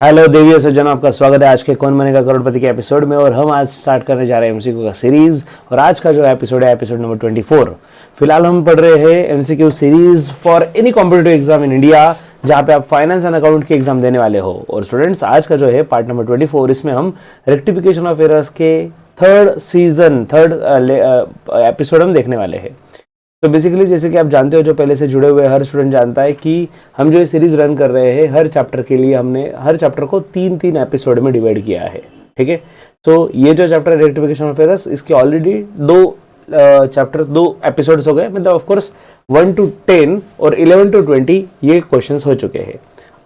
Hello देवी सज्जन, आपका स्वागत है आज के कौन बनेगा करोड़पति के एपिसोड में। और हम आज स्टार्ट करने जा रहे हैं एमसीक्यू का सीरीज। और आज का जो एपिसोड है एपिसोड नंबर 24। फिलहाल हम पढ़ रहे हैं MCQ series for any competitive exam in India, जहां पे आप फाइनेंस एंड अकाउंट के एग्जाम देने वाले हो। और स्टूडेंट्स, आज का जो है पार्ट नंबर 24, इसमें हम रेक्टिफिकेशन ऑफ एरर्स के थर्ड एपिसोड हम देखने वाले हैं। तो बेसिकली जैसे कि आप जानते हो, जो पहले से जुड़े हुए हर स्टूडेंट जानता है कि हम जो ये सीरीज रन कर रहे हैं, हर चैप्टर के लिए हमने हर चैप्टर को तीन तीन एपिसोड में डिवाइड किया है। ठीक है, तो ये जो चैप्टर है रेक्टिफिकेशन ऑफ एरर्स, इसके ऑलरेडी दो एपिसोड्स हो गए। मतलब ऑफ कोर्स 1 to 10 और 11 to 20 ये क्वेश्चंस हो चुके हैं।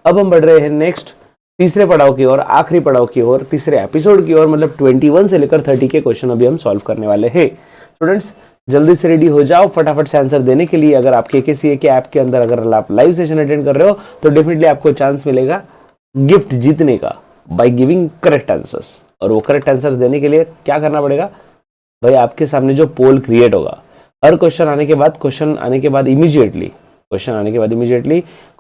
अब हम बढ़ रहे हैं नेक्स्ट तीसरे पड़ाव की ओर, आखिरी पड़ाव की ओर, तीसरे एपिसोड की ओर। मतलब 21 से लेकर 30 के क्वेश्चन अभी हम सॉल्व करने वाले हैं। स्टूडेंट्स, जल्दी से रेडी हो जाओ फटाफट से आंसर देने के लिए। अगर आप केकेसीए के ऐप के अंदर अगर आप लाइव सेशन अटेंड कर रहे हो तो डेफिनेटली आपको चांस मिलेगा गिफ्ट जीतने का बाय गिविंग करेक्ट आंसर्स। और वो करेक्ट आंसर्स देने के लिए क्या करना पड़ेगा भाई, आपके सामने जो पोल क्रिएट होगा, हर क्वेश्चन आने के बाद इमीडिएटली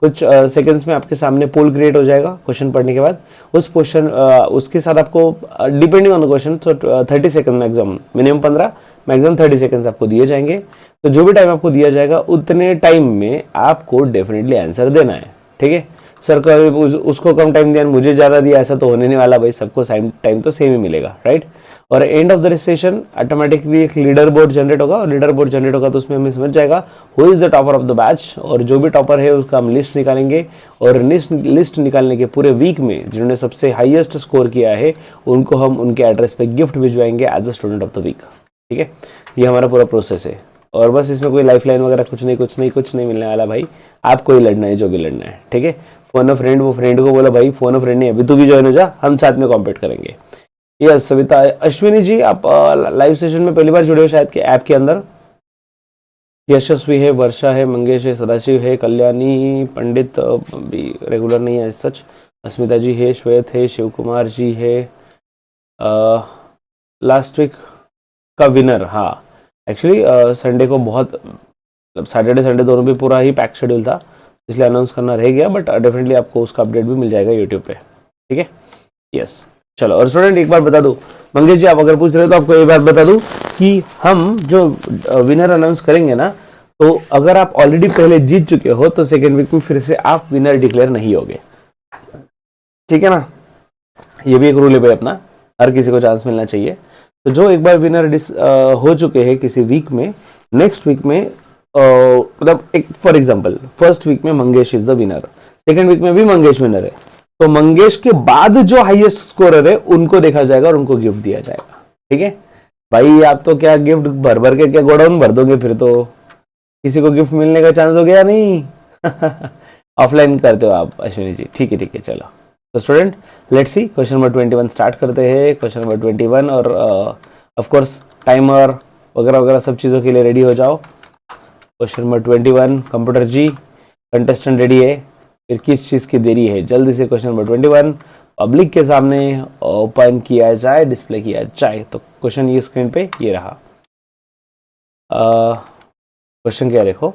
कुछ सेकंड्स में आपके सामने पोल क्रिएट हो जाएगा। क्वेश्चन पढ़ने के बाद उस क्वेश्चन उसके साथ आपको depending on the question 30 second maximum, minimum 15 maximum 30 seconds आपको दिए जाएंगे। तो जो भी टाइम आपको दिया जाएगा उतने टाइम में आपको डेफिनेटली आंसर देना है। ठीक है, सर को उसको कम टाइम दिया मुझे ज़्यादा दिया, ऐसा तो होने नहीं वाला भाई, सबको टाइम तो सेम ही मिलेगा, राइट। और end of the session automatically एक लीडर बोर्ड जनरेट होगा, और लीडर बोर्ड जनरेट होगा तो उसमें हमें समझ जाएगा who is the topper of the batch. और जो भी टॉपर है उसका हम लिस्ट निकालेंगे, और लिस्ट निकालने के पूरे वीक में जिन्होंने सबसे हाईएस्ट स्कोर किया है उनको हम उनके एड्रेस पे गिफ्ट भिजवाएंगे as a student of the week. ठीक है, ये हमारा पूरा प्रोसेस है। और बस इसमें कोई लाइफ लाइन वगैरह कुछ नहीं मिलने वाला भाई। आपको ही लड़ना है जो भी लड़ना है। ठीक है, फोन अ फ्रेंड, वो फ्रेंड को बोला भाई फोन अ फ्रेंड नहीं, अभी तू भी ज्वाइन हो जा, हम साथ में कॉम्पीट करेंगे। यस सविता, अश्विनी जी, आप लाइव सेशन में पहली बार जुड़े हो शायद के ऐप के अंदर। यशस्वी है, वर्षा है, मंगेश है, सदाशिव है, कल्याणी पंडित भी रेगुलर नहीं है सच, अस्मिता जी है, श्वेत है, शिव कुमार जी है। लास्ट वीक का विनर, हाँ एक्चुअली संडे को बहुत, मतलब सैटरडे संडे दोनों भी पूरा ही पैक शेड्यूल था, इसलिए अनाउंस करना रह गया। बट डेफिनेटली आपको उसका अपडेट भी मिल जाएगा यूट्यूब पे। ठीक है, यस। चलो, और स्टूडेंट एक बार बता दूं, मंगेश जी आप अगर पूछ रहे हो तो आपको ये बात बता दूं कि हम जो विनर अनाउंस करेंगे ना, तो अगर आप ऑलरेडी पहले जीत चुके हो तो सेकेंड वीक में फिर से आप विनर डिक्लेयर नहीं होगे। ठीक है ना, ये भी एक रूल है भाई अपना, हर किसी को चांस मिलना चाहिए। तो जो एक बार विनर हो चुके हैं किसी वीक में, नेक्स्ट वीक में मतलब एक फॉर एग्जांपल फर्स्ट वीक में Mangesh is the winner, second week में भी मंगेश विनर है, तो मंगेश के बाद जो हाईएस्ट स्कोरर है उनको देखा जाएगा और उनको गिफ्ट दिया जाएगा। ठीक है भाई, आप तो क्या गिफ्ट भर भर के क्या गोडाउन भर दोगे, फिर तो किसी को गिफ्ट मिलने का चांस हो गया नहीं। ऑफलाइन करते हो आप अश्विनी जी, ठीक है चलो। तो student let's see, question number 21 start करते हैं। क्वेश्चन नंबर 21, और ऑफ कोर्स टाइमर वगैरह वगैरह सब चीज़ों के लिए रेडी हो जाओ। क्वेश्चन नंबर 21, कंप्यूटर जी कंटेस्टेंट रेडी है, फिर किस चीज़ की देरी है, जल्दी से क्वेश्चन नंबर 21 पब्लिक के सामने ओपन किया जाए, डिस्प्ले किया जाए। तो क्वेश्चन ये स्क्रीन पे ये रहा। क्वेश्चन क्या देखो,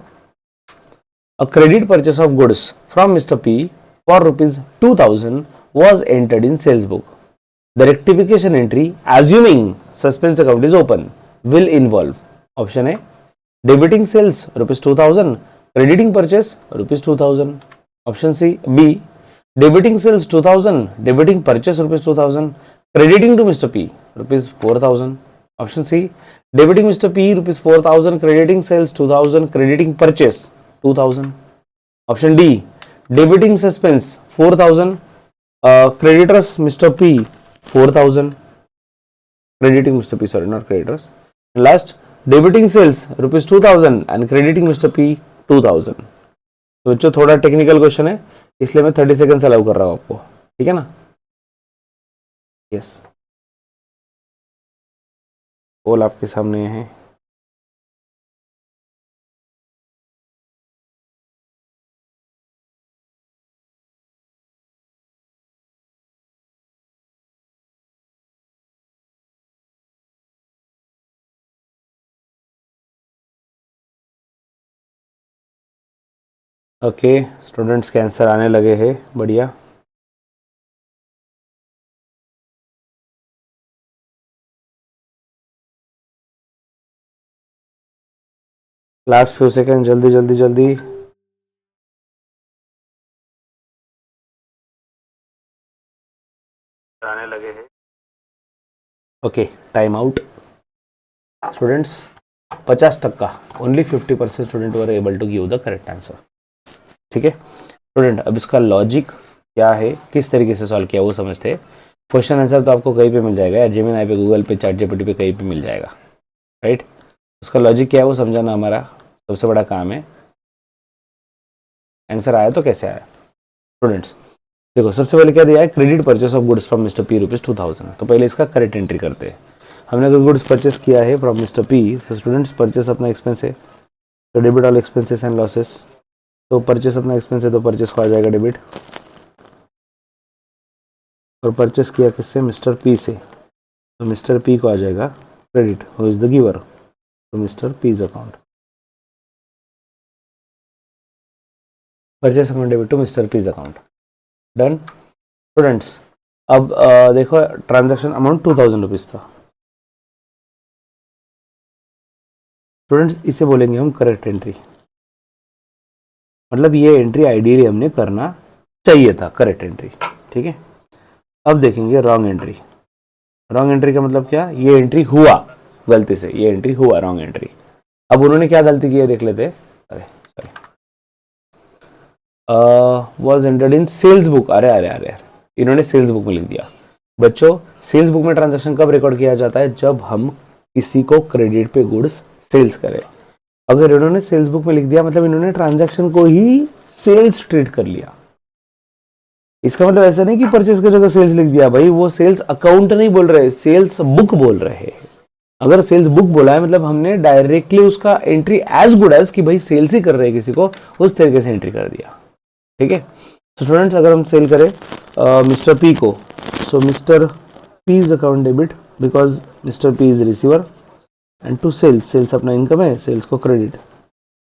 a credit purchase of goods from mister P for rupees 2000 was entered in sales book. The rectification entry, assuming suspense account is open, will involve option A debiting sales rupees 2000, crediting purchase rupees 2000. Option C, B debiting sales 2000, debiting purchase rupees 2000, crediting to Mr. P rupees 4000. Option C, debiting Mr. P rupees 4000, crediting sales 2000, crediting purchase 2000. Option D, debiting suspense 4000, creditors Mr. P 4000, crediting Mr. P, sorry not creditors. And last, debiting sales rupees 2000 and crediting Mr. P 2000. तो बच्चों थोड़ा technical question है, इसलिए मैं 30 second allow कर रहा हूँ आपको। ठीक है ना, यस। पोल आपके सामने है। ओके स्टूडेंट्स के आंसर आने लगे हैं, बढ़िया। लास्ट फ्यू सेकेंड, जल्दी जल्दी जल्दी। आने लगे हैं। Okay, time out. Students 50% only 50% student were able to give the correct answer. ठीक है स्टूडेंट, अब इसका लॉजिक क्या है, किस तरीके से सॉल्व किया वो समझते हैं। क्वेश्चन आंसर तो आपको कहीं पे मिल जाएगा, या जेमिनी पे, गूगल पे, चैट जीपीटी पे, कहीं पे मिल जाएगा, राइट। उसका लॉजिक क्या है वो समझाना हमारा सबसे बड़ा काम है। आंसर आया तो कैसे आया स्टूडेंट्स? देखो सबसे पहले क्या दिया है, credit purchase of goods from mister P ₹2000। तो पहले इसका करेक्ट एंट्री करते हैं। हमने अगर गुड्स परचेस किया है फ्रॉम मिस्टर पी, तो स्टूडेंट्स परचेस अपना एक्सपेंस है, तो debit all expenses and losses. तो परचेस अपना एक्सपेंस है तो परचेस को आ जाएगा डेबिट, और परचेस किया किससे, मिस्टर पी से, तो मिस्टर पी को आ जाएगा credit, who is the giver, तो mister P's account. Purchase account debit to mister P's account, done students. अब देखो ट्रांजैक्शन अमाउंट ₹2000 था स्टूडेंट्स, इसे बोलेंगे हम करेक्ट एंट्री। मतलब ये एंट्री आइडियली हमने करना चाहिए था, करेक्ट एंट्री। ठीक है, अब देखेंगे रॉन्ग एंट्री। रॉन्ग एंट्री का मतलब क्या, ये एंट्री हुआ गलती से, ये एंट्री हुआ रॉन्ग एंट्री। अब उन्होंने क्या गलती की है देख लेते। अरे sorry, was entered in sales book. अरे अरे अरे, इन्होंने सेल्स बुक में लिख दिया। बच्चों सेल्स बुक में ट्रांजैक्शन कब रिकॉर्ड किया जाता है, जब हम किसी को क्रेडिट पे गुड्स सेल्स करें। अगर इन्होंने सेल्स बुक में लिख दिया मतलब इन्होंने ट्रांजैक्शन को ही सेल्स ट्रीट कर लिया। इसका मतलब ऐसा नहीं कि परचेज की जगह सेल्स लिख दिया, भाई वो सेल्स अकाउंट नहीं बोल रहे, सेल्स बुक बोल रहे हैं। अगर सेल्स बुक बोला है मतलब हमने डायरेक्टली उसका एंट्री एज गुड एज कि भाई सेल्स ही कर रहे हैं किसी को, उस तरीके से एंट्री कर दिया। ठीक है, तो स्टूडेंट्स अगर हम सेल करें मिस्टर पी को, so mister P is account debit because mister P is receiver, and to sales, sales अपना इनकम है, सेल्स को क्रेडिट।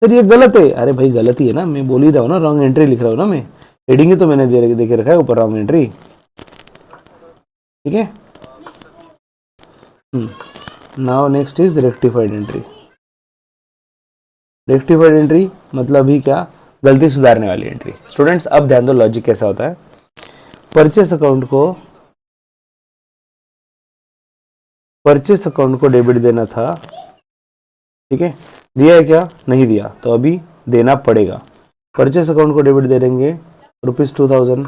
सर ये गलत है, अरे भाई गलत ही है ना, मैं बोल ही रहा हूँ ना, रॉन्ग एंट्री लिख रहा हूँ ना मैं, हेडिंग ही तो मैंने दे के रखा है ऊपर, रॉन्ग एंट्री। ठीक है, now next is rectified entry. Rectified entry मतलब ही क्या, गलती सुधारने वाली एंट्री। स्टूडेंट्स अब ध्यान दो लॉजिक कैसा होता है। परचेस अकाउंट को डेबिट देना था, ठीक है, दिया है क्या, नहीं दिया, तो अभी देना पड़ेगा। परचेस अकाउंट को डेबिट दे देंगे ₹2000,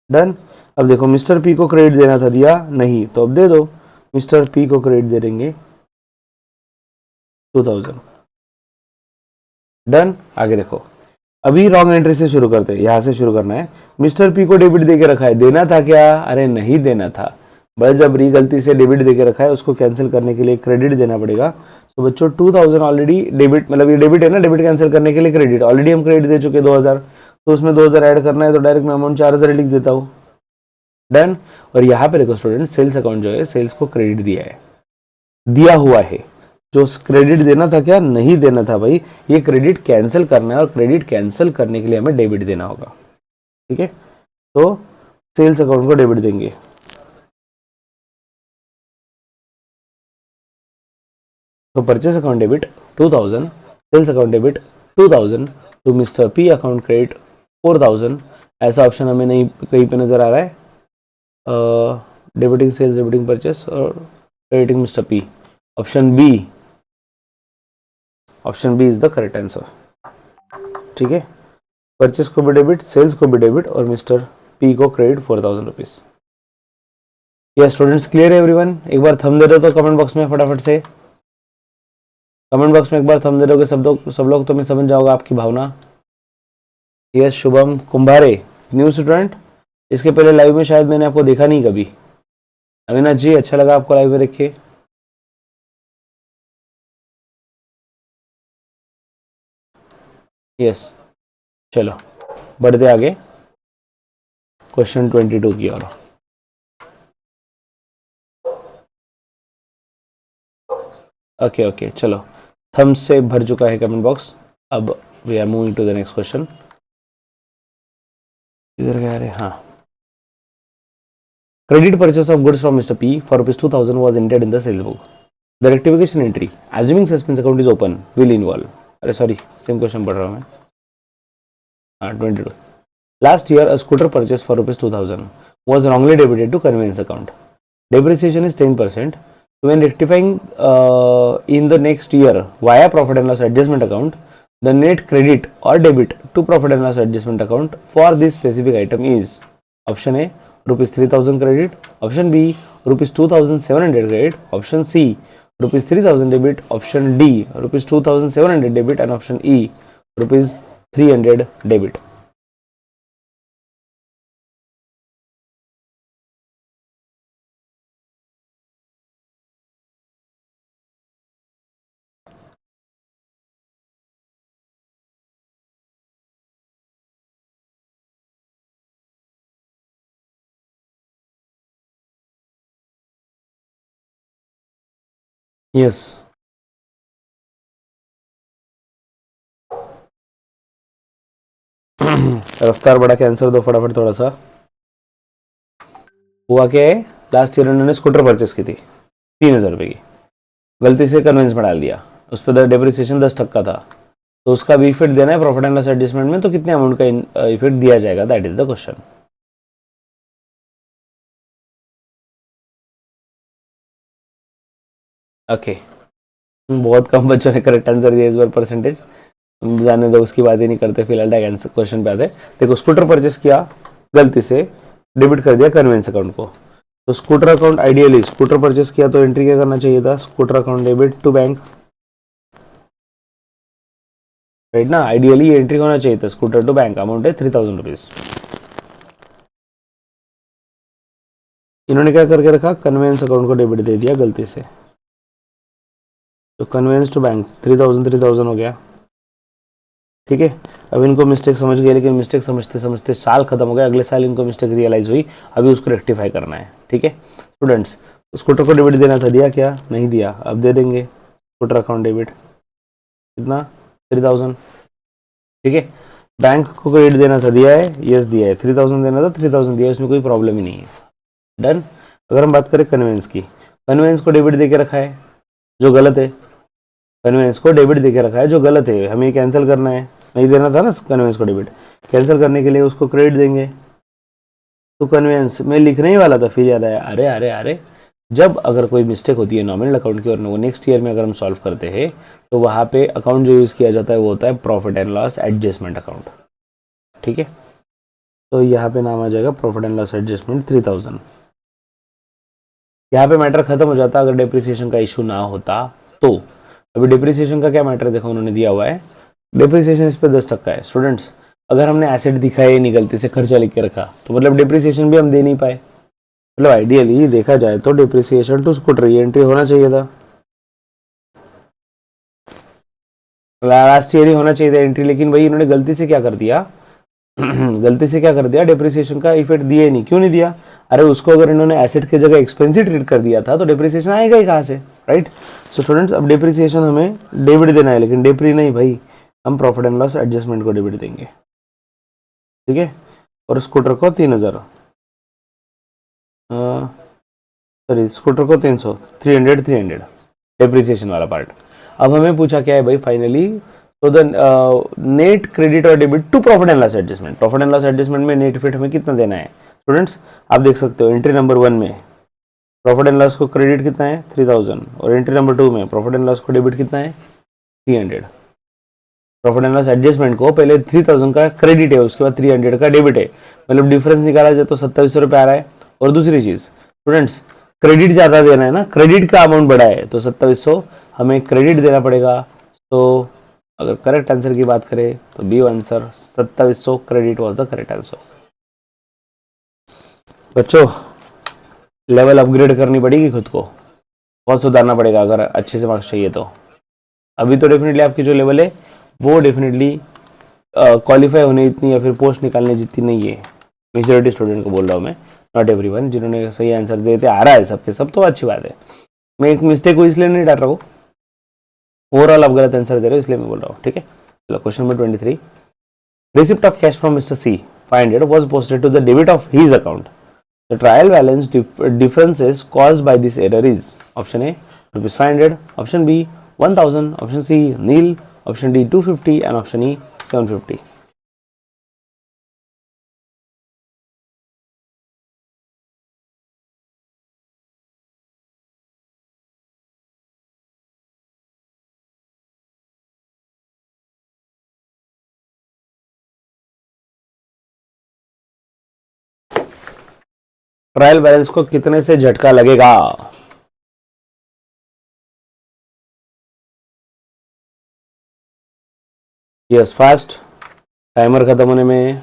डन। अब देखो मिस्टर पी को क्रेडिट देना था, दिया नहीं, तो अब दे दो, मिस्टर पी को क्रेडिट दे देंगे 2000, डन। आगे देखो, अभी रॉन्ग एंट्री से शुरू करते हैं, यहां से शुरू करना है। मिस्टर पी को डेबिट देके रखा है, देना था क्या, अरे नहीं देना था, बड़जबरी गलती से डेबिट देके रखा है, उसको कैंसिल करने के लिए क्रेडिट देना पड़ेगा। तो बच्चों 2000 ऑलरेडी डेबिट, मतलब ये डेबिट है ना, डेबिट कैंसिल करने के लिए क्रेडिट, ऑलरेडी हम क्रेडिट दे चुके 2000, तो उसमें 2000 ऐड करना है, तो डायरेक्ट मैं अमाउंट 4000 लिख देता हूँ, डन। और यहाँ पे देखो स्टूडेंट, सेल्स अकाउंट जो है सेल्स को क्रेडिट दिया है, दिया हुआ है, जो क्रेडिट देना था क्या, नहीं देना था भाई, ये क्रेडिट कैंसिल करना है, और क्रेडिट कैंसिल करने के लिए हमें डेबिट देना होगा। ठीक है, तो सेल्स अकाउंट को डेबिट देंगे, तो purchase account debit 2000, sales account debit 2000 to mister P account credit 4000। ऐसा ऑप्शन हमें नहीं कहीं पे नजर आ रहा है, डेबिटिंग सेल्स, डेबिटिंग परचेस और crediting mister P. Option B is the correct answer. ठीक है, परचेस को भी डेबिट, सेल्स को भी डेबिट, और मिस्टर पी को क्रेडिट ₹4000। यस स्टूडेंट्स, क्लियर है एवरीवन? एक बार थंब दे रहे हो तो कमेंट बॉक्स में फटाफट से, कमेंट बॉक्स में एक बार थंब दे दोगे सब लोग तो मैं समझ जाऊंगा आपकी भावना। Yes Shubham Kumbhare, new student, इसके पहले लाइव में शायद मैंने आपको देखा नहीं कभी। अविनाश जी, अच्छा लगा आपको लाइव में देख के। यस, चलो बढ़ते आगे क्वेश्चन 22 की ओर। ओके चलो, थंब से भर चुका है कमेंट बॉक्स। अब we are moving to the next question. इधर गया रे, हाँ। Credit purchase of goods from mister P for ₹2000 was entered in the sales book. The rectification entry assuming suspense account is open will involve, अरे sorry same question पढ़ रहा हूँ मैं, हाँ 22. Last year, a scooter purchased for rupees 2000 was wrongly debited to conveyance account. Depreciation is 10%. When rectifying in the next year via profit and loss adjustment account, the net credit or debit to profit and loss adjustment account for this specific item is option A rupees 3000 credit, option B rupees 2700 credit, option C rupees 3000 debit, option D rupees 2700 debit, and option E rupees 300 debit. Yes. रफ्तार बड़ा cancer दो फटाफट थोड़ा सा. हुआ क्या है, last year उन्होंने स्कूटर परचेस की थी 3000 रुपये की, गलती से कन्वेंस में डाल दिया, उस पर डेप्रिसिएशन 10% का था, तो उसका भी इफेक्ट देना है प्रॉफिट एंड लॉस एडजस्टमेंट में, तो कितने अमाउंट का इफेक्ट दिया जाएगा, that is the question. Okay, बहुत कम बच्चों ने करेक्ट आंसर दिया इस बार परसेंटेज, जाने दो उसकी बात ही नहीं करते, फिलहाल डायरेक्ट क्वेश्चन पे आते. देखो स्कूटर परचेस किया, गलती से डेबिट कर दिया कन्वेंस अकाउंट को, तो scooter account ideally scooter purchase किया तो एंट्री क्या करना चाहिए था, scooter account debit to bank, right ना, आइडियली एंट्री होना चाहिए था स्कूटर टू बैंक, अमाउंट है 3000 रुपीज. इन्होंने क्या करके रखा, कन्वेंस अकाउंट को डेबिट दे दिया गलती से, तो कन्वेंस टू बैंक 3000 हो गया. ठीक है, अब इनको मिस्टेक समझ गए, लेकिन मिस्टेक समझते समझते साल खत्म हो गया, अगले साल इनको मिस्टेक रियलाइज हुई, अभी उसको रेक्टिफाई करना है. ठीक है स्टूडेंट्स, स्कूटर को डेबिट देना था, दिया क्या, नहीं दिया, अब दे देंगे स्कूटर अकाउंट डेबिट, कितना 3000. ठीक है, बैंक को क्रेडिट देना था, दिया है, यस दिया है, 3000 देना था, 3000 दिया, उसमें कोई प्रॉब्लम ही नहीं है, डन. अगर हम बात करें कन्वेंस की, कन्वेंस को डेबिट दे के रखा है जो गलत है, कन्वेंस को डेबिट दे के रखा है जो गलत है, हमें कैंसिल करना है, नहीं देना था ना कन्वेंस को डेबिट, कैंसिल करने के लिए उसको क्रेडिट देंगे, तो कन्वेंस में लिखने ही वाला था, फिर याद आया, अरे अरे अरे, जब अगर कोई मिस्टेक होती है नॉमिनल अकाउंट की और वो नेक्स्ट ईयर में अगर हम सॉल्व करते हैं, तो वहाँ पे अकाउंट जो यूज़ किया जाता है वो होता है profit and loss adjustment account. ठीक है, तो यहाँ पे नाम आ जाएगा प्रॉफिट एंड लॉस एडजस्टमेंट 3000. यहाँ पे मैटर खत्म हो जाता अगर डिप्रिसिएशन का इशू ना होता तो. अभी डिप्रिसिएशन का क्या मैटर देखो, उन्होंने दिया हुआ है डिप्रिसिएशन इस पे 10% है. स्टूडेंट्स, अगर हमने एसेट दिखाया ही नहीं, गलती से खर्चा लिख के रखा, तो मतलब डिप्रिसिएशन भी हम दे नहीं पाए. मतलब आइडियली देखा जाए तो डिप्रिसिएशन टू स्कूटर ये एंट्री होना चाहिए था, लास्ट ईयर ही होना चाहिए था एंट्री, लेकिन भाई इन्होंने गलती से क्या कर दिया गलती से क्या कर दिया, डिप्रिसिएशन का इफेक्ट दिए नहीं. क्यों नहीं दिया, अरे उसको अगर इन्होंने एसेट की जगह एक्सपेंसिव ट्रीट कर दिया था तो डिप्रिसिएशन आएगा ही कहाँ से, राइट. सो स्टूडेंट्स, अब डिप्रिसिएशन हमें डेबिट देना है, लेकिन डेप्री नहीं भाई, हम प्रॉफिट एंड लॉस एडजस्टमेंट को डेबिट देंगे. ठीक है, और स्कूटर को 3000, सॉरी स्कूटर को 300 डिप्रिसिएशन वाला पार्ट. अब हमें पूछा क्या है भाई फाइनली, तो द नेट क्रेडिट और debit to profit and loss adjustment, profit and loss adjustment में नेट इफेक्ट हमें कितना देना है. स्टूडेंट्स आप देख सकते हो एंट्री नंबर 1 में प्रॉफिट एंड लॉस को क्रेडिट कितना है 3000, और एंट्री नंबर 2 में प्रॉफिट एंड लॉस को डेबिट कितना है 300. प्रॉफिट एंड लॉस एडजस्टमेंट को पहले 3000 का क्रेडिट है, उसके बाद 300 का डेबिट है, मतलब डिफरेंस निकाला जाए तो 2700 रुपये आ रहा है. और दूसरी चीज स्टूडेंट्स, क्रेडिट ज्यादा देना है ना, क्रेडिट का अमाउंट बड़ा है, तो 2700 हमें क्रेडिट देना पड़ेगा. तो अगर करेक्ट आंसर की बात करें तो B answer 2700 credit was the correct answer. बच्चों, लेवल अपग्रेड करनी पड़ेगी, खुद को बहुत सुधारना पड़ेगा अगर अच्छे से मार्क्स चाहिए तो. अभी तो डेफिनेटली आपकी जो लेवल है वो डेफिनेटली क्वालिफाई होने इतनी या फिर पोस्ट निकालने जितनी नहीं है. मेजॉरिटी स्टूडेंट को बोल रहा हूँ मैं, नॉट एवरीवन. जिन्होंने सही आंसर देते आ रहा है सबके सब, तो अच्छी बात है. मैं एक मिस्टेक को इसलिए नहीं डाल रहा हूँ, ओवरऑल आप गलत आंसर दे रहे हो इसलिए मैं बोल रहा हूँ. ठीक है, चलो question number 23. Receipt of cash from mister C 500 was posted to the debit of his account. The trial balance differences caused by this error is option A rupees 500, option B 1000, option C nil, option D 250 and option E 750. Trial balance को कितने से झटका लगेगा? Yes fast, timer खत्म होने में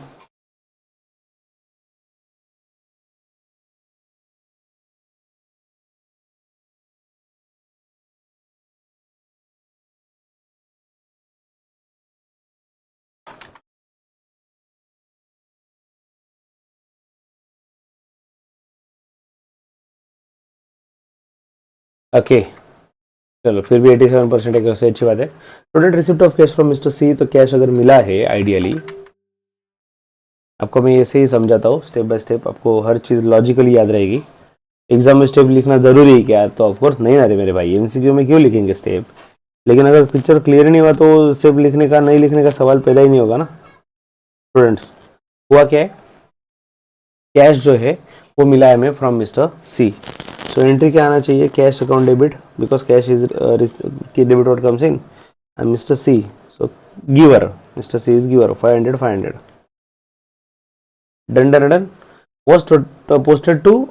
okay चलो फिर भी 87% एक से अच्छी बात है। Student receipt of cash from mister C, तो कैश अगर मिला है आइडियली, आपको मैं ऐसे ही समझाता हूँ स्टेप बाय स्टेप, आपको हर चीज़ लॉजिकली याद रहेगी। एग्जाम में स्टेप लिखना जरूरी है क्या? तो ऑफकोर्स नहीं ना रे मेरे भाई, एमसीक्यू में क्यों लिखेंगे स्टेप? लेकिन अगर पिक्चर क्लियर नहीं हुआ तो स्टेप लिखने का नहीं लिखने का सवाल पैदा ही नहीं होगा ना। स्टूडेंट्स हुआ क्या है, कैश जो है वो मिला है हमें from mister C, so entry क्या आना चाहिए? Cash account debit, because cash is की debit what comes in and mister C, so giver, mister C is giver 500 500 done done done. Was posted to,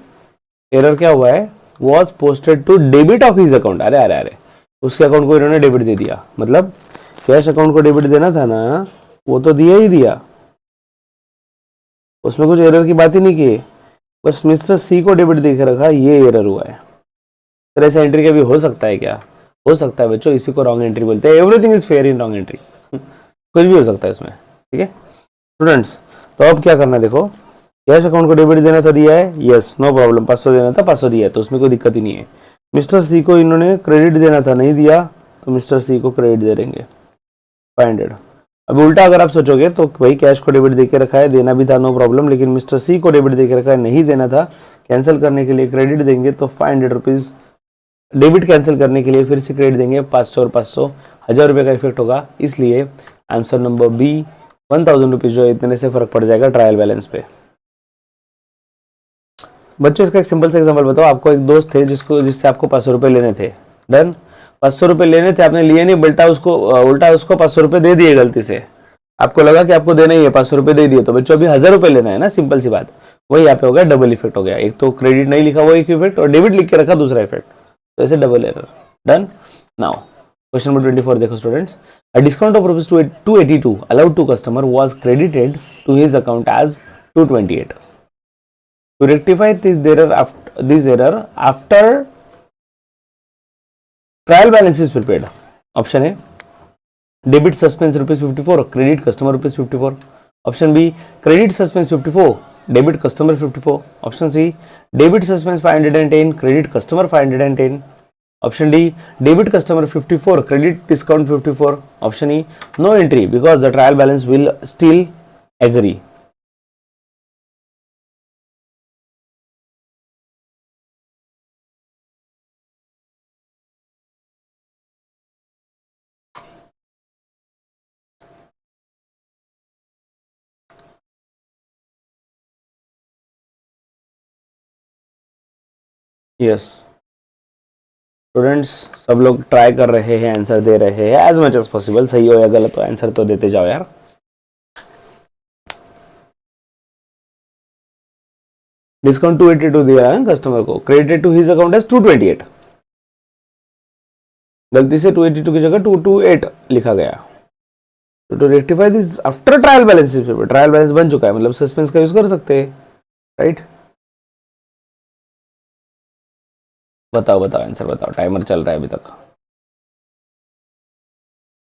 error क्या हुआ है? Was posted to debit of his account. अरे अरे अरे, उसके account को इन्होंने डेबिट दे दिया, मतलब कैश अकाउंट को डेबिट देना था ना, वो तो दिया ही दिया, उसमें कुछ एरर की बात ही नहीं की, बस मिस्टर सी को डेबिट देख रखा, ये एरर हुआ है। तो ऐसा एंट्री कभी हो सकता है क्या? हो सकता है बच्चों, इसी को रॉन्ग एंट्री बोलते हैं। Everything is fair in wrong entry, कुछ भी हो सकता है इसमें, ठीक है स्टूडेंट्स। तो अब क्या करना है, देखो कैश अकाउंट को डेबिट देना था, दिया है, यस नो प्रॉब्लम, 500 देना था 500 दिया है, तो उसमें कोई दिक्कत ही नहीं है। मिस्टर सी को इन्होंने क्रेडिट देना था, नहीं दिया, तो मिस्टर सी को क्रेडिट दे देंगे 500। अब उल्टा अगर आप सोचोगे तो भाई कैश को डेबिट देके रखा है, देना भी था नो प्रॉब्लम, लेकिन मिस्टर सी को डेबिट देके रखा है, नहीं देना था, कैंसिल करने के लिए क्रेडिट देंगे, तो 500 रुपीज़ डेबिट कैंसिल करने के लिए फिर से क्रेडिट देंगे, 500 और 500 1000 रुपये का इफेक्ट होगा। इसलिए आंसर नंबर बी 1000 रुपीज़ जो इतने से फर्क पड़ जाएगा ट्रायल बैलेंस पे। बच्चों इसका एक सिंपल सा एग्जांपल बताओ, आपको एक दोस्त थे जिससे आपको 500 रुपये लेने थे, डन, 500 रुपये लेने थे, आपने लिए नहीं, उल्टा उसको 500 रुपये दे दिए गलती से, आपको लगा कि आपको देना ही है, 500 रुपये दे दिए, तो बच्चों अभी 1000 रुपये लेना है ना, सिंपल सी बात। वही यहाँ पे हो गया, डबल इफेक्ट हो गया, एक तो क्रेडिट नहीं लिखा वो एक इफेक्ट, और डेबिट लिख के रखा दूसरा इफेक्ट, तो ऐसे double error. Done. Now question number 24 देखो students, a discount of rupees 282 allowed to customer was credited to his account as 228। To rectify this error after trial balance is prepared. Option A, debit suspense rupees 54, credit customer rupees 54. Option B, credit suspense 54, debit customer 54. Option C, debit suspense 510, credit customer 510. Option D, debit customer 54, credit discount 54. Option E, no entry because the trial balance will still agree. Yes students, सब लोग try कर रहे हैं, answer दे रहे हैं as much as possible, सही हो या गलत हो आंसर तो देते जाओ यार। डिस्काउंट 282 दिया है कस्टमर को, credited to his account as 228, गलती से 282 की जगह 228 लिखा गया। तो to rectify this after trial balance, trial balance बन चुका है, मतलब सस्पेंस का यूज कर सकते हैं, राइट। बताओ बताओ आंसर बताओ, टाइमर चल रहा है अभी तक।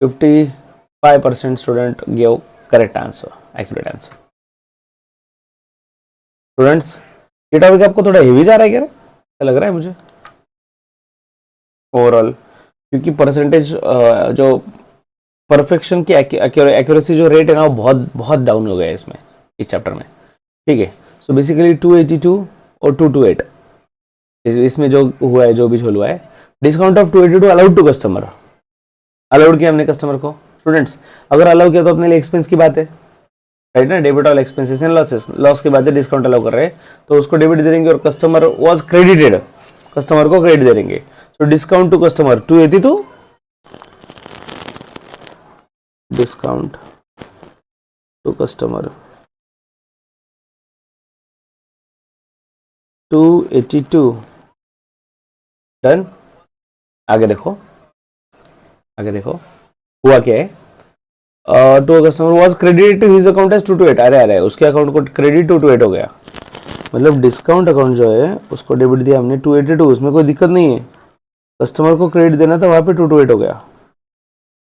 55% student give correct answer, accurate answer. Students ये टॉपिक आपको थोड़ा हेवी जा रहा है क्या? क्या लग रहा है मुझे ओवरऑल, क्योंकि परसेंटेज जो परफेक्शन की एक्यूरेसी जो रेट है ना वो बहुत बहुत डाउन हो गया है इसमें, इस चैप्टर में, ठीक है। सो बेसिकली 282 और 228 इसमें जो हुआ है, जो भी हुआ है discount of 282 allowed to customer, allowed किया हमने कस्टमर को। स्टूडेंट्स अगर अलाउ किया तो अपने लिए एक्सपेंस की बात है, राइट ना, debit all expenses and losses, loss की बात है, डिस्काउंट अलाउ कर रहे हैं तो उसको डेबिट दे देंगे, और कस्टमर वाज क्रेडिटेड, कस्टमर को क्रेडिट दे देंगे। So discount to customer 282, discount to customer 282, done. आगे देखो, आगे देखो हुआ क्या है, to customer was credit to his account as 228, अरे उसके अकाउंट को क्रेडिट 228 हो गया, मतलब डिस्काउंट अकाउंट जो है उसको डेबिट दिया हमने 282, उसमें कोई दिक्कत नहीं है, कस्टमर को क्रेडिट देना था, वहां पे 228 हो गया,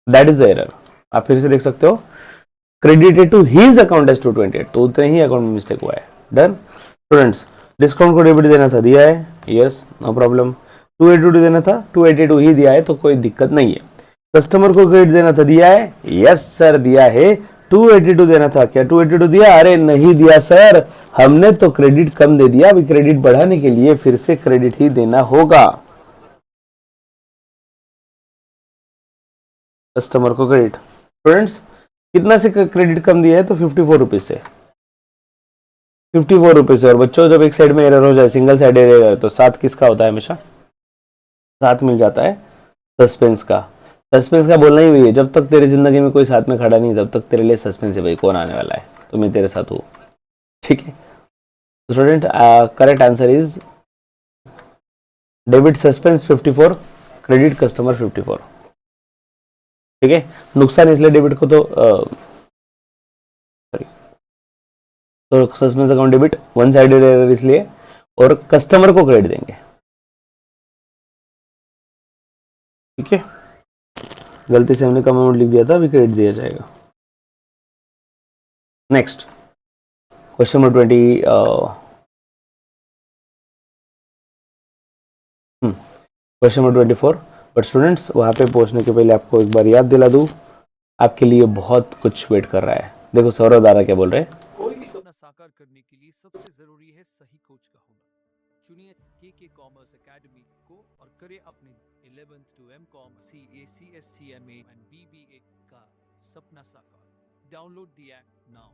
दैट इज द एरर। आप फिर से देख सकते हो, credited to his account as 228, तो उतने ही अकाउंट में मिस्टेक हुआ है, डन। स्टूडेंट्स डिस्काउंट को डेबिट देना था, दिया है, यस नो प्रॉब्लम। 282 देना था, 282 ही दिया है तो कोई दिक्कत नहीं है। कस्टमर को क्रेडिट देना था, दिया है, यस सर दिया है। 282 देना था, क्या 282 दिया? अरे नहीं दिया सर, हमने तो क्रेडिट कम दे दिया, अभी क्रेडिट बढ़ाने के लिए फिर से क्रेडिट ही देना होगा कस्टमर को क्रेडिट। स्टूडेंट्स कितना से क्रेडिट कम दिया है? तो 54 रुपीज से, 54 रुपीज से। और बच्चों जब एक साइड में एरर हो जाए, सिंगल साइड एरर, तो साथ किसका होता है? हमेशा साथ मिल जाता है सस्पेंस का। सस्पेंस का बोलना ही वही है, जब तक तेरी जिंदगी में कोई साथ में खड़ा नहीं तब तक तेरे लिए सस्पेंस है भाई, कौन आने वाला है, तो मैं तेरे साथ हूँ, ठीक है। Student correct answer is debit suspense 54, credit customer 54, ठीक है। नुकसान इसलिए डेबिट को तो suspense account debit, one sided error इसलिए, और कस्टमर को क्रेडिट देंगे, ठीक है। गलती से हमने कम अमाउंट लिख दिया था, अभी क्रेडिट दिया जाएगा। Next question number 20, question number 24। But students वहां पे पहुंचने के पहले आपको एक बार याद दिला दूं, आपके लिए बहुत कुछ वेट कर रहा है। देखो सौरभ दारा क्या बोल रहे हैं, कोई भी सपना साकार करने के लिए सबसे जरूरी है सही कोच का होना। चुनिए के कॉमर्स एकेडमी को और करें अपने 11th to M.Com, CA, CS, CMA and BBA का सपना साकार। Download the app now.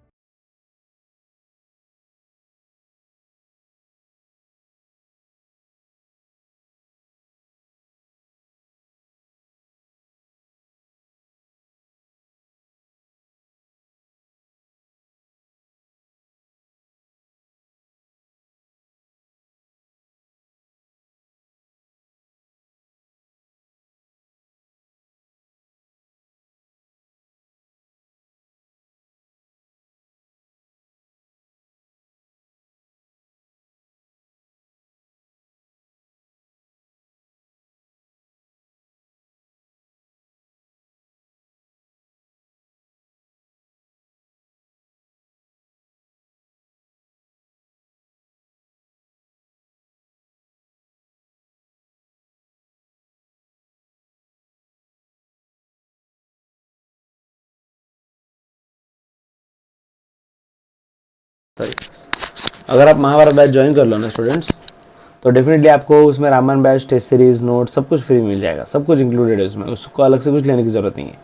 अगर आप महाभारत बैच ज्वाइन कर लो ना स्टूडेंट्स, तो डेफिनेटली आपको उसमें Ramayan batch, test series, note सब कुछ फ्री मिल जाएगा, सब कुछ इंक्लूडेड है उसमें, उसको अलग से कुछ लेने की जरूरत नहीं है।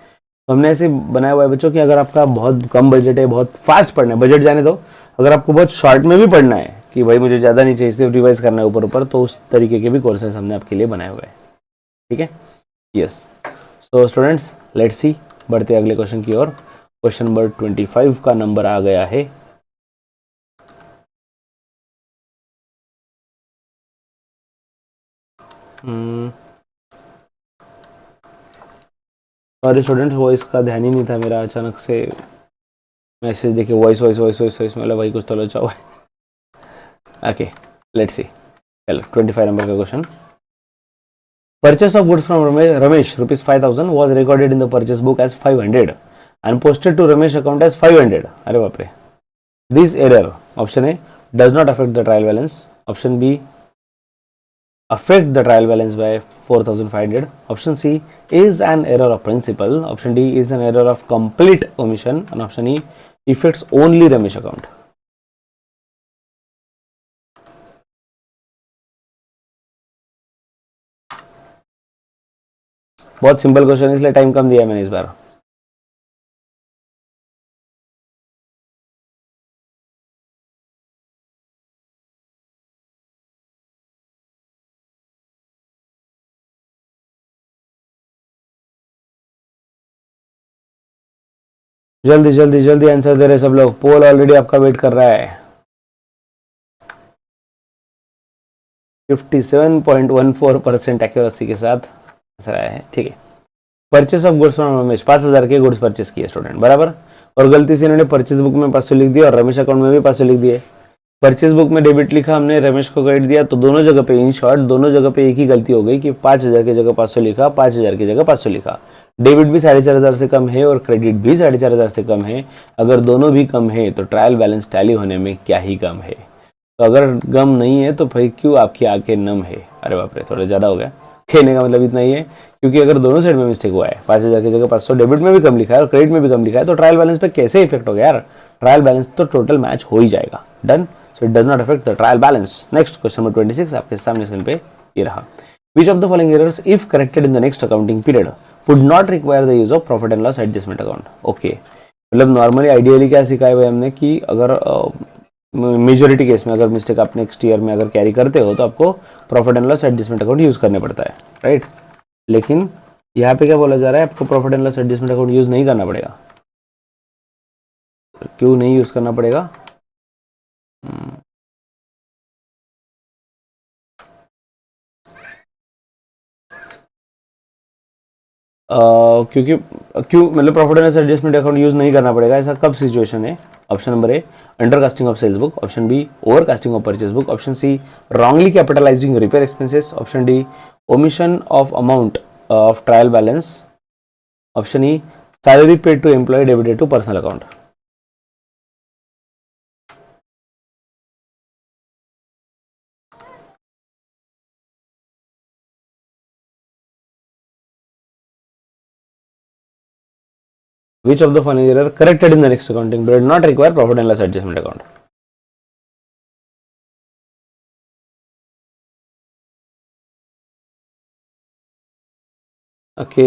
तो हमने ऐसे बनाया हुआ है बच्चों कि अगर आपका बहुत कम बजट है, बहुत फास्ट पढ़ना है, बजट जाने दो, अगर आपको बहुत शॉर्ट में भी पढ़ना है कि भाई मुझे ज़्यादा नहीं चाहिए, सिर्फ रिवाइज करना है ऊपर ऊपर, तो उस तरीके के भी कोर्सेज हमने आपके लिए बनाए हुए हैं, ठीक है। Yes, so students let's see, बढ़ते अगले क्वेश्चन की ओर। क्वेश्चन नंबर 25 का नंबर आ गया है। सॉरी स्टूडेंट्स, वॉइस का ध्यान ही नहीं था मेरा, अचानक से मैसेज देखे voice voice voice voice voice, मतलब भाई कुछ तो लोचा हुआ है। ओके लेट्स सी, चलो 25 नंबर का question. Purchase of goods from Ramesh rupees 5000 was recorded in the purchase book as 500 and posted to Ramesh account as 500। अरे बाप रे। This error, option A does not affect the trial balance, option B affect the trial balance by 4500, option C is an error of principle, option D is an error of complete omission, and option E affects only Ramesh account. बहुत simple question है इसलिए time कम दिया है मैंने इस बार। जल्दी जल्दी जल्दी आंसर दे रहे सब लोग, पोल ऑलरेडी आपका वेट कर रहा है। 57.14% एक्यूरेसी के साथ आंसर आया है, ठीक है। Purchase of goods from Ramesh, 5,000 के गुड्स परचेस किए स्टूडेंट, बराबर। और गलती से इन्होंने परचेस बुक में 500 लिख दिया और रमेश अकाउंट में भी 500 लिख दिए। परचेस बुक में डेबिट लिखा हमने, रमेश को क्रेडिट दिया, तो दोनों जगह पे इन शॉर्ट दोनों जगह पे एक ही गलती हो गई कि 5,000 की जगह 500 लिखा, 5,000 की जगह 500 लिखा। डेबिट भी 4,500 से कम है और क्रेडिट भी 4,500 से कम है। अगर दोनों भी कम है तो ट्रायल बैलेंस टैली होने में क्या ही कम है। तो अगर गम नहीं है तो भाई क्यों आपकी आंखें नम है। अरे बाप रे, थोड़ा ज्यादा हो गया। कहने का मतलब इतना ही है, क्योंकि अगर दोनों साइड में मिस्टेक हुआ है, 5,000 की जगह 500, डेबिट में भी कम लिखा है और क्रेडिट में भी कम लिखा है, तो ट्रायल बैलेंस पे कैसे इफेक्ट होगा यार। ट्रायल बैलेंस तो टोटल मैच हो ही जाएगा। Done, so it does not affect the trial balance. Next question number 26 आपके सामने स्क्रीन पे ये रहा। Which of the following errors, if corrected in the next accounting period, would not require the use of profit and loss adjustment account? Okay, मतलब normally ideally क्या सिखाया हुआ है हमने कि अगर मेजोरिटी केस में अगर मिस्टेक आप नेक्स्ट ईयर में अगर कैरी करते हो तो आपको profit and loss adjustment account use करने पड़ता है, राइट। लेकिन यहाँ पे क्या बोला जा रहा है, आपको profit and loss adjustment account use नहीं करना पड़ेगा। क्यों नहीं यूज करना पड़ेगा? क्योंकि क्यों मतलब profit and loss adjustment account use नहीं करना पड़ेगा, ऐसा कब सिचुएशन है? Option number A, under casting of sales book. Option B, over casting of purchase book. Option C, wrongly capitalising repair expenses. Option D, omission of amount of trial balance. Option E, salary paid to employ debited to personal account. Which of the following error corrected in the next accounting period not require profit and loss adjustment account? Okay,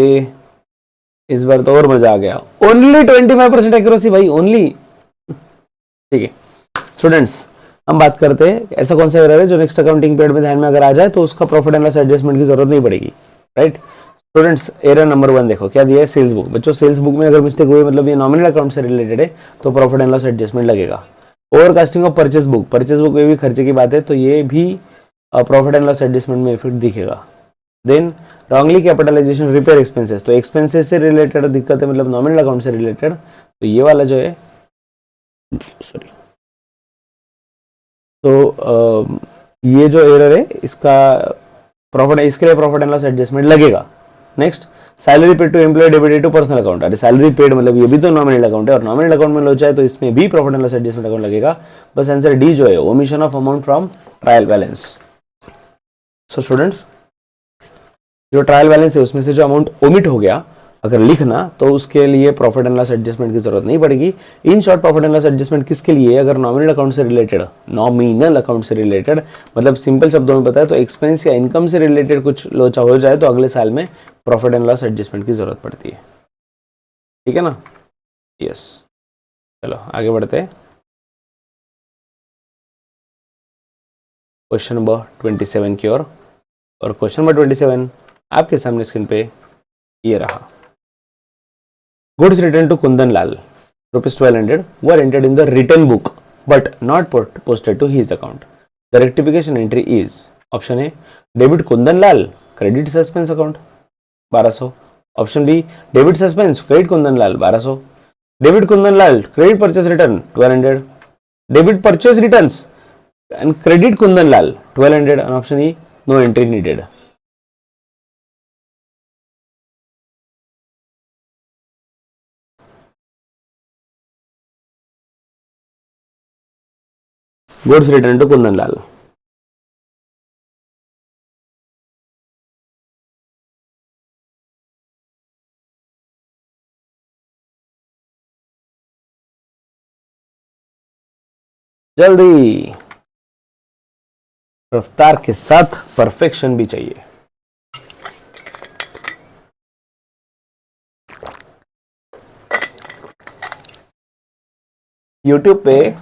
इस बार तो और मजा आ गया। Only 25% accuracy भाई, only. ठीक है students, हम बात करते हैं ऐसा कौन सा एरर है जो नेक्स्ट अकाउंटिंग पीरियड में ध्यान में अगर आ जाए तो उसका प्रॉफिट एंड लॉस एडजस्टमेंट की जरूरत नहीं पड़ेगी, राइट। स्टूडेंट्स, एरर नंबर 1 देखो क्या दिया है, सेल्स बुक। बच्चों, सेल्स बुक में अगर मिस्टेक हुई मतलब ये नॉमिनल अकाउंट से रिलेटेड है तो प्रॉफिट एंड लॉस एडजस्टमेंट लगेगा। Overcasting of purchase book, purchase book में भी खर्चे की बात है तो ये भी प्रॉफिट एंड लॉस एडजस्टमेंट में इफेक्ट दिखेगा। Then wrongly capitalisation repair expenses, तो एक्सपेंसेस से रिलेटेड दिक्कत है मतलब नॉमिनल अकाउंट से रिलेटेड, तो ये वाला जो है सॉरी, तो ये जो एरर है इसका प्रॉफिट, इसके लिए प्रॉफिट एंड लॉस एडजस्टमेंट लगेगा। Next, salary paid to employ debited to personal account. अरे सैलरी पेड मतलब ये भी तो नॉमिनल अकाउंट है और नॉमिनल अकाउंट में लोचा है तो इसमें भी profit and loss adjustment account लगेगा। बस आंसर डी जो है, omission of amount from trial balance. So students, जो ट्रायल बैलेंस है उसमें से जो अमाउंट ओमिट हो गया अगर लिखना तो उसके लिए प्रॉफिट एंड लॉस एडजस्टमेंट की जरूरत नहीं पड़ेगी। In short, profit and loss adjustment किसके लिए? अगर नॉमिनल अकाउंट से रिलेटेड, नॉमिनल अकाउंट से रिलेटेड मतलब सिंपल शब्दों में बताया तो एक्सपेंस या इनकम से रिलेटेड कुछ लोचा हो जाए तो अगले साल में प्रॉफिट एंड लॉस एडजस्टमेंट की जरूरत पड़ती है, ठीक है ना। यस, चलो आगे बढ़ते हैं। क्वेश्चन नंबर 27 की ओर, और क्वेश्चन नंबर 27 आपके सामने स्क्रीन पे ये रहा। Goods returned to Kundan Lal, rupees 1200, were entered in the written book but not posted to his account. The rectification entry is option A, debit Kundan Lal, credit suspense account 1200. Option B, debit suspense, credit Kundan Lal 1200. Debit Kundan Lal, credit purchase return 1200. Debit purchase returns and credit Kundan Lal 1200. And option E, no entry needed. Goods returned to Kundan Lal. जल्दी, रफ्तार के साथ perfection भी चाहिए। YouTube पे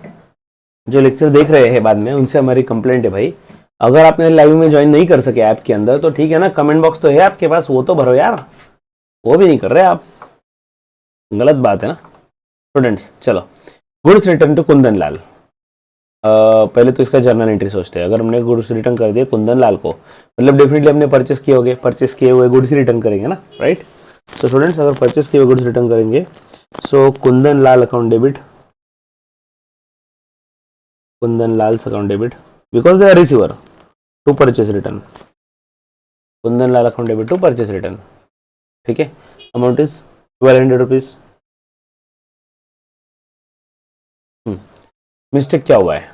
जो lecture देख रहे हैं बाद में, उनसे हमारी कंप्लेंट है भाई, अगर आपने लाइव में ज्वाइन नहीं कर सके ऐप के अंदर तो ठीक है ना, कमेंट बॉक्स तो है आपके पास, वो तो भरो यार, वो भी नहीं कर रहे आप, गलत बात है ना स्टूडेंट्स। चलो, goods return to Kundan Lal. पहले तो इसका जर्नल एंट्री सोचते हैं। अगर हमने गुड्स रिटर्न कर दिए कुंदन लाल को, मतलब डेफिनेटली हमने परचेस किए होंगे, परचेस किए हुए गुड्स रिटर्न करेंगे ना, राइट। सो स्टूडेंट्स, अगर परचेस किए हुए गुड्स रिटर्न करेंगे, so Kundan Lal account debit, Kundan Lal's account debit, because they are receiver to purchase return, Kundan Lal account debit to purchase return, ठीक है। Amount is 1200 rupees. मिस्टेक क्या हुआ है,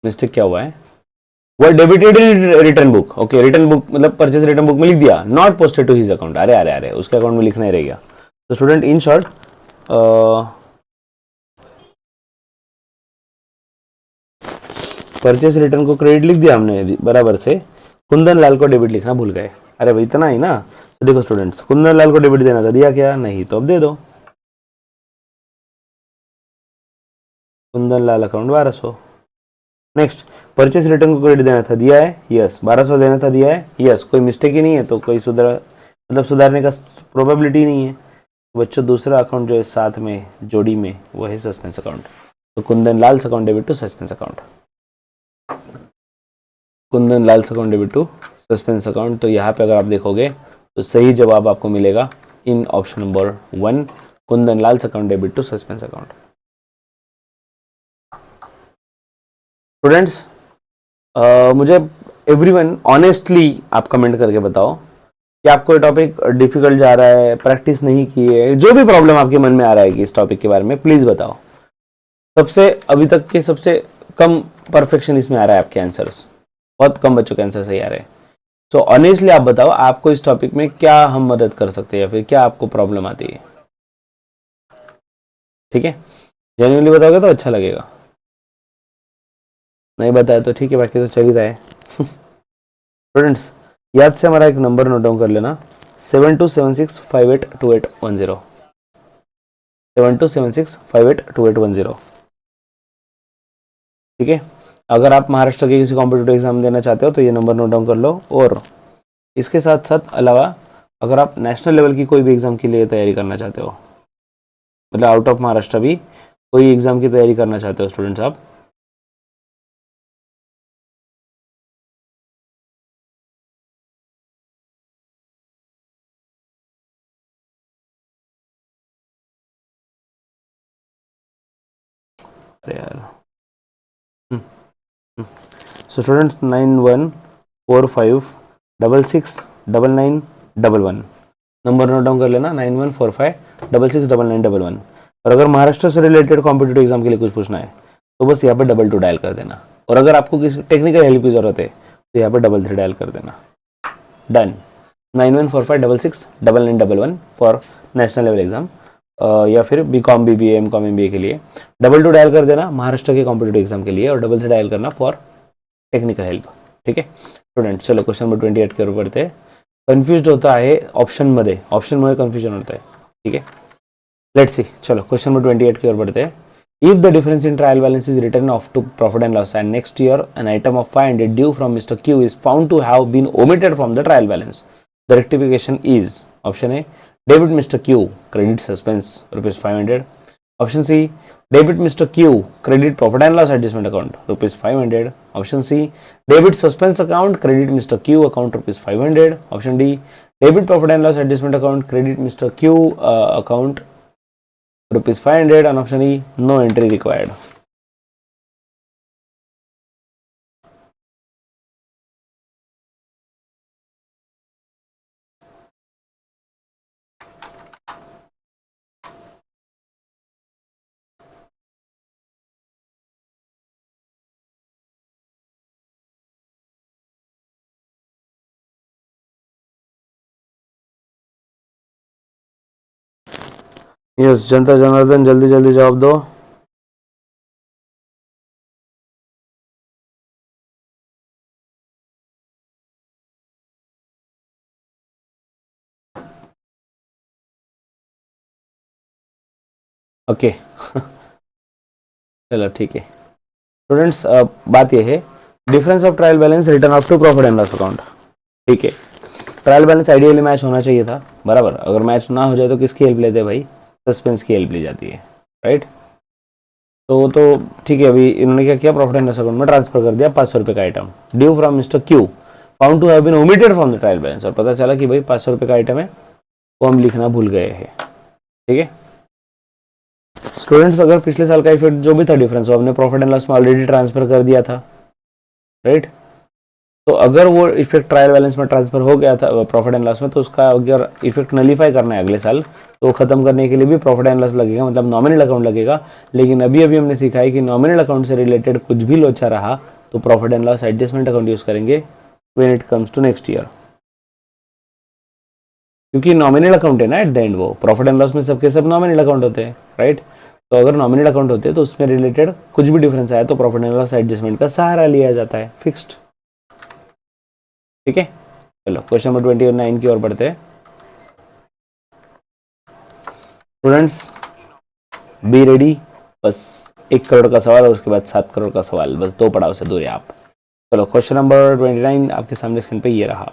मिस्टेक क्या हुआ है, वो debited return book, okay, return book मतलब परचेस रिटर्न बुक में लिख दिया, not posted to his account, अरे अरे अरे, उसके अकाउंट में लिखना ही रह गया। तो student in short, purchase return को क्रेडिट लिख दिया हमने बराबर से, कुंदन लाल को डेबिट लिखना भूल गए, अरे भाई इतना ही ना। तो देखो स्टूडेंट्स, कुंदन लाल को डेबिट देना था, दिया क्या, नहीं, तो अब दे दो, Kundan Lal account 1200। Next, purchase return को क्रेडिट देना था, दिया है, यस, 1200 देना था, दिया है, यस, कोई मिस्टेक ही नहीं है, तो कोई सुधारने का प्रोबेबिलिटी नहीं है। बच्चों, दूसरा अकाउंट जो है साथ में जोड़ी में, वो है सस्पेंस अकाउंट। तो Kundan Lal account debit to suspense account, Kundan Lal account debit to suspense account. तो यहाँ पे अगर आप देखोगे तो सही जवाब आपको मिलेगा in option number 1, Kundan Lal account debit to suspense account. Students, मुझे एवरीवन ऑनेस्टली आप कमेंट करके बताओ कि आपको ये टॉपिक डिफिकल्ट जा रहा है, प्रैक्टिस नहीं की है, जो भी प्रॉब्लम आपके मन में आ रहा है कि इस टॉपिक के बारे में, प्लीज बताओ। सबसे अभी तक के सबसे कम परफेक्शन इसमें आ रहा है आपके आंसर्स, बहुत कम बच्चों के आंसर सही आ रहे हैं। सो ऑनेस्टली आप बताओ, आपको इस टॉपिक में क्या हम मदद कर सकते हैं, या फिर क्या आपको प्रॉब्लम आती है, ठीक है। जेन्युइनली बताओगे तो अच्छा लगेगा, नहीं बताया तो ठीक है, बाकी तो चल ही रहा है। स्टूडेंट्स, याद से हमारा एक नंबर नोट डाउन कर लेना, 7276582810, 7276582810, ठीक है। अगर आप महाराष्ट्र के किसी कॉम्पिटिटिव एग्जाम देना चाहते हो तो ये नंबर नोट डाउन कर लो। और इसके साथ साथ अलावा अगर आप नेशनल लेवल की कोई भी एग्जाम के लिए तैयारी करना चाहते हो, मतलब आउट ऑफ महाराष्ट्र भी कोई एग्जाम की तैयारी करना चाहते हो स्टूडेंट्स आप, अरे यार, so students 9145669911 number note down कर लेना, 9145669911। और अगर महाराष्ट्र से रिलेटेड कॉम्पिटेटिव एग्जाम के लिए कुछ पूछना है तो बस यहाँ पे 22 डायल कर देना। और अगर आपको किसी टेक्निकल हेल्प की जरूरत है तो यहाँ पे 33 डायल कर देना। Done. 9145669911 for national level exam, या फिर बीकॉम बीबीए एमकॉम एमबीए के लिए 22 डायल कर देना महाराष्ट्र के कॉम्पिटेटिव एग्जाम के लिए, और 33 डायल करना फॉर टेक्निकल हेल्प, ठीक है स्टूडेंट। चलो क्वेश्चन नंबर 28 के ऊपर बढ़ते हैं। कन्फ्युज होता है ऑप्शन मध्ये कन्फ्युजन होता है, ठीक है। लेट्स सी, चलो क्वेश्चन नंबर 28 की ओर बढ़ते हैं। If the difference in trial balance is written off to profit and loss, and next year an item of 500 due from Mr. Q is found to have been omitted from the trial balance, the rectification is option A, debit Mr. Q, credit suspense rupees 500. Option C, debit Mr. Q, credit profit and loss adjustment account rupees 500. Option C, debit suspense account, credit Mr. Q account rupees 500. Option D, debit profit and loss adjustment account, credit Mr. Q account rupees 500. And option E, no entry required. Yes, जनता जनार्दन जल्दी जल्दी जवाब दो। Okay चलो ठीक है students, बात यह है difference of trial balance return of to profit and loss account. ठीक है, ट्रायल बैलेंस आइडियली मैच होना चाहिए था बराबर, अगर मैच ना हो जाए तो किसकी हेल्प लेते हैं भाई, सस्पेंस की हेल्प ली जाती है, राइट। तो ठीक है, अभी इन्होंने क्या किया, प्रॉफिट एंड लॉस अकाउंट में ट्रांसफर कर दिया 500 रुपये का item, due from mister Q found to have been omitted from the trial balance, और पता चला कि भाई 500 रुपये का आइटम है वो हम लिखना भूल गए हैं। ठीक है स्टूडेंट्स, अगर पिछले साल का इफेक्ट जो भी था डिफरेंस वो हमने प्रॉफिट एंड लॉस में ऑलरेडी ट्रांसफर कर दिया था, राइट। तो अगर वो इफेक्ट ट्रायल बैलेंस में ट्रांसफर हो गया था प्रॉफिट एंड लॉस में, तो उसका अगर इफेक्ट नलीफाई करना है अगले साल तो खत्म करने के लिए भी प्रॉफिट एंड लॉस लगेगा, मतलब नॉमिनल अकाउंट लगेगा। लेकिन अभी हमने सीखा है कि नॉमिनल अकाउंट से रिलेटेड कुछ भी लोचा रहा तो profit and loss adjustment account use करेंगे when it comes to next year, क्योंकि नॉमिनल अकाउंट है ना एट द एंड, वो प्रॉफिट एंड लॉस में सबके सब नॉमिनल अकाउंट होते हैं, राइट। तो अगर नॉमिनल अकाउंट होते हैं तो उसमें रिलेटेड कुछ भी डिफरेंस आया तो प्रॉफिट एंड लॉस एडजस्टमेंट का सहारा लिया जाता है, फिक्स्ड। ठीक है, चलो क्वेश्चन नंबर 29 की ओर बढ़ते हैं। स्टूडेंट्स बी रेडी, बस 1 करोड़ का सवाल और उसके बाद 7 करोड़ का सवाल, बस 2 पड़ाव से दूर है आप। चलो क्वेश्चन नंबर 29 आपके सामने स्क्रीन पे ये रहा।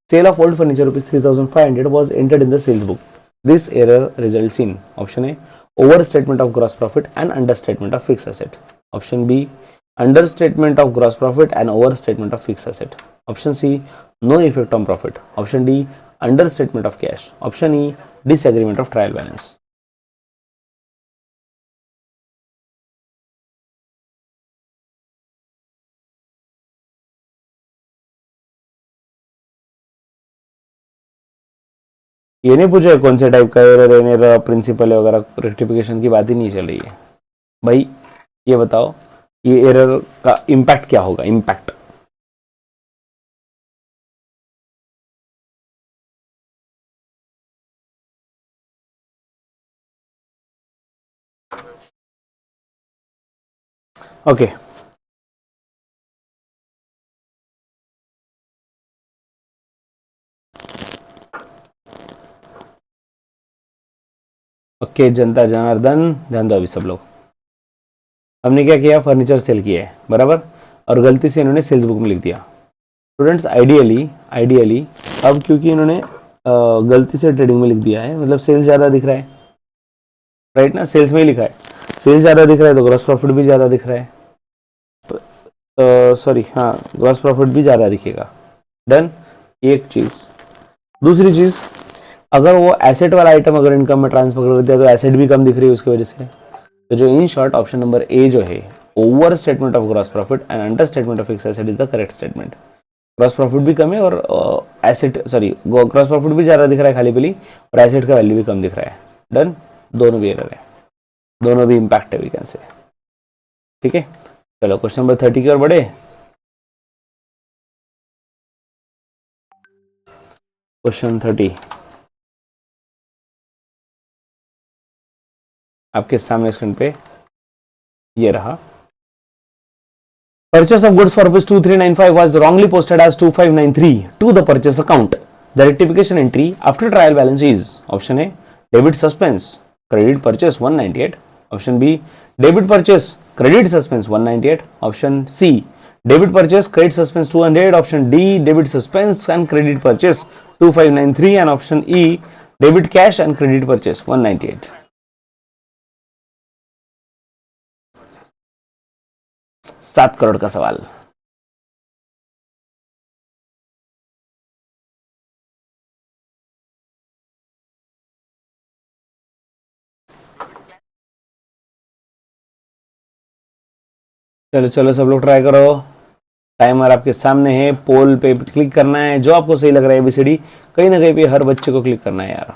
Sale of old furniture ₹3,500 was entered in the sales book. This error results in option A overstatement of gross profit and understatement of fixed asset. Option B understatement of gross profit and overstatement of fixed asset. Option C no effect on profit. Option D understatement of cash. Option E disagreement of trial balance. ये नहीं पूछा कौन से type का error है, principal है वगैरह, rectification की बात ही नहीं चल रही है भाई। ये बताओ ये एरर का इम्पैक्ट क्या होगा, इम्पैक्ट। ओके ओके जनता जनार्दन ध्यान दो अभी सब लोग। हमने क्या किया, फर्नीचर सेल किया है बराबर, और गलती से इन्होंने सेल्स बुक में लिख दिया। स्टूडेंट्स आइडियली अब क्योंकि इन्होंने गलती से ट्रेडिंग में लिख दिया है, मतलब सेल्स ज़्यादा दिख रहा है, राइट ना, सेल्स में ही लिखा है, सेल्स ज़्यादा दिख रहा है तो ग्रॉस प्रॉफिट भी ज़्यादा दिख रहा है, सॉरी हाँ ग्रॉस प्रॉफिट भी ज़्यादा दिखेगा। डन, एक चीज़। दूसरी चीज़, अगर वो एसेट वाला आइटम अगर इनकम में ट्रांसफर कर दिया तो एसेट भी कम दिख रही है उसकी वजह से। तो जो इन शॉर्ट ऑप्शन नंबर ए जो है over statement of gross profit and under statement of fixed asset is the correct statement. Gross profit भी कम है और एसेट ग्रॉस प्रॉफिट भी ज़्यादा दिख रहा है खाली पीली, और एसेट का वैल्यू भी कम दिख रहा है। डन, दोनों भी एरर है, दोनों भी इम्पैक्ट है वी कैन से। ठीक है, चलो क्वेश्चन नंबर 30 की ओर बढ़े। क्वेश्चन 30 आपके सामने स्क्रीन पे ये रहा। Purchase of goods for ₹2395 was wrongly posted as 2593 to the purchase account. The rectification entry after trial balance is option A debit suspense credit purchase 198, option B debit purchase credit suspense 198, option C debit purchase credit suspense 200, option D debit suspense and credit purchase 2593, and option E debit cash and credit purchase 198. 7 crore का सवाल। चलो चलो सब लोग try करो, timer आपके सामने है, पोल पे क्लिक करना है, जो आपको सही लग रहा है एबीसीडी कहीं ना कहीं पे हर बच्चे को क्लिक करना है यार।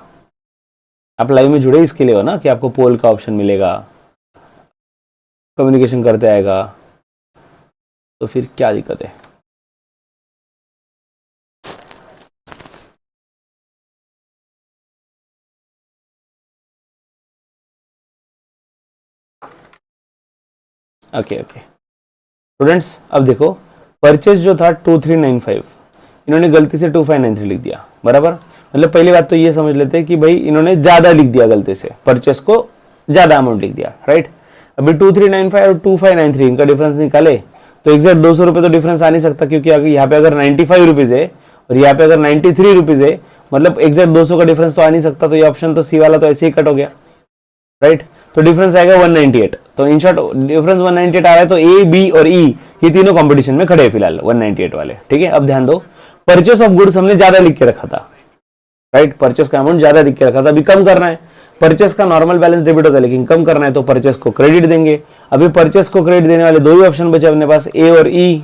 आप लाइव में जुड़े इसके लिए हो ना कि आपको पोल का ऑप्शन मिलेगा, कम्युनिकेशन करते आएगा, तो फिर क्या दिक्कत है। ओके स्टूडेंट्स, अब देखो परचेज जो था 2395, इन्होंने गलती से 2593 लिख दिया बराबर। मतलब पहली बात तो ये समझ लेते हैं कि भाई इन्होंने ज्यादा लिख दिया, गलती से परचेस को ज्यादा अमाउंट लिख दिया, राइट। अभी 2395 और 2593 इनका डिफरेंस निकाले तो एग्जैक्ट 200 रुपये तो डिफरेंस आ नहीं सकता, क्योंकि यहाँ पे अगर 95 रुपीज है और यहाँ पे अगर 93 रुपीज है, मतलब एग्जैक्ट 200 का डिफरेंस तो आ नहीं सकता। तो ये ऑप्शन तो सी वाला तो ऐसे ही कट हो गया, राइट। तो डिफरेंस आएगा 198। तो इन शॉर्ट डिफरेंस 198 आ रहा है, तो ए, बी और ई ये तीनों कंपटीशन में खड़े हैं फिलहाल 198 वाले, ठीक है। अब ध्यान दो, परचेस ऑफ गुड्स हमने ज्यादा लिख के रखा था, राइट। परचेस का अमाउंट ज्यादा लिख के रखा था, अभी कम करना है। परचेस का नॉर्मल बैलेंस डेबिट होता है, लेकिन कम करना है तो परचेस को क्रेडिट देंगे। अभी परचेस को क्रेडिट देने वाले दो ही ऑप्शन बचे अपने पास, ए और ई,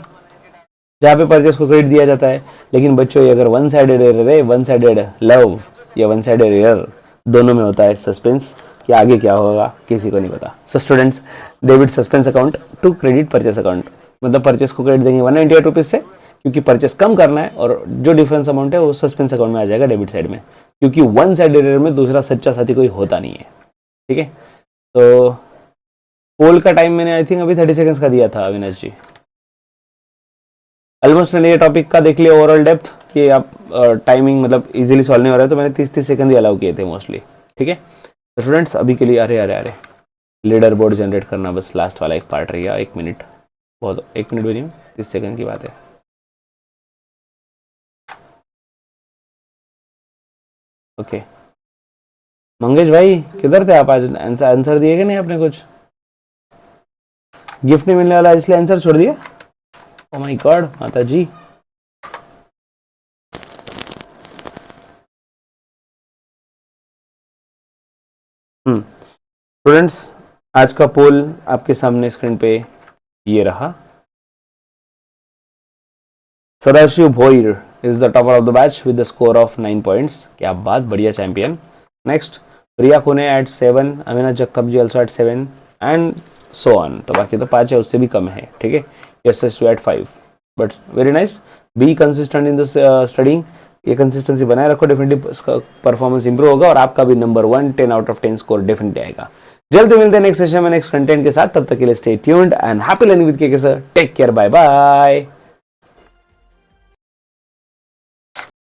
जहां पे परचेस को क्रेडिट दिया जाता है। लेकिन बच्चों ये अगर वन साइडेड एरर है, वन साइडेड लव या वन साइडेड एरर, दोनों में होता है सस्पेंस कि आगे क्या होगा किसी को नहीं पता। So students, debit suspense account to credit purchase account, मतलब परचेस को क्रेडिट देंगे 198 रुपीज से, क्योंकि परचेस कम करना है, और जो डिफरेंस अमाउंट है वो सस्पेंस अकाउंट में आ जाएगा डेबिट साइड में, क्योंकि वन साइड एरर में दूसरा सच्चा साथी कोई होता नहीं है, ठीक है। तो पोल का टाइम मैंने आई थिंक अभी 30 सेकंड्स का दिया था अविनाश जी। ऑलमोस्ट मैंने ये टॉपिक का देख लिया ओवरऑल डेप्थ कि आप टाइमिंग मतलब इजीली सॉल्व नहीं हो रहा है, तो मैंने 30 सेकंड ही अलाउ किए थे मोस्टली, ठीक है। तो स्टूडेंट्स अभी के लिए अरे लीडर बोर्ड जनरेट करना बस लास्ट वाला एक पार्ट रह गया, 1 मिनट, बहुत 1 मिनट भी नहीं, 30 सेकंड की बात है। ओके मंगेश भाई किधर थे आप आज? आंसर दिए कि नहीं आपने? कुछ गिफ्ट नहीं मिलने वाला इसलिए आंसर छोड़ दिया? ओ माय गॉड माता जी। स्टूडेंट्स आज का पोल आपके सामने स्क्रीन पे ये रहा। Sadashiv Bhoir is the topper of the batch with the score of 9 points. क्या बात, बढ़िया champion. Next Priya Kone at 7, Avinash Jagtap ji also at 7 and so on. तो बाकी तो 5 है, उससे भी कम है, ठीक है। Yes at 5, but very nice. Be consistent in the studying, ये कंसिस्टेंसी बनाए रखो, डेफिनेटली परफॉर्मेंस इंप्रूव होगा और आपका भी number 1 10 out of 10 score definitely आएगा। जल्दी मिलते हैं नेक्स्ट सेशन में नेक्स्ट कंटेंट के साथ, तब तक के लिए stay tuned and happy learning with K sir. Take care, bye bye.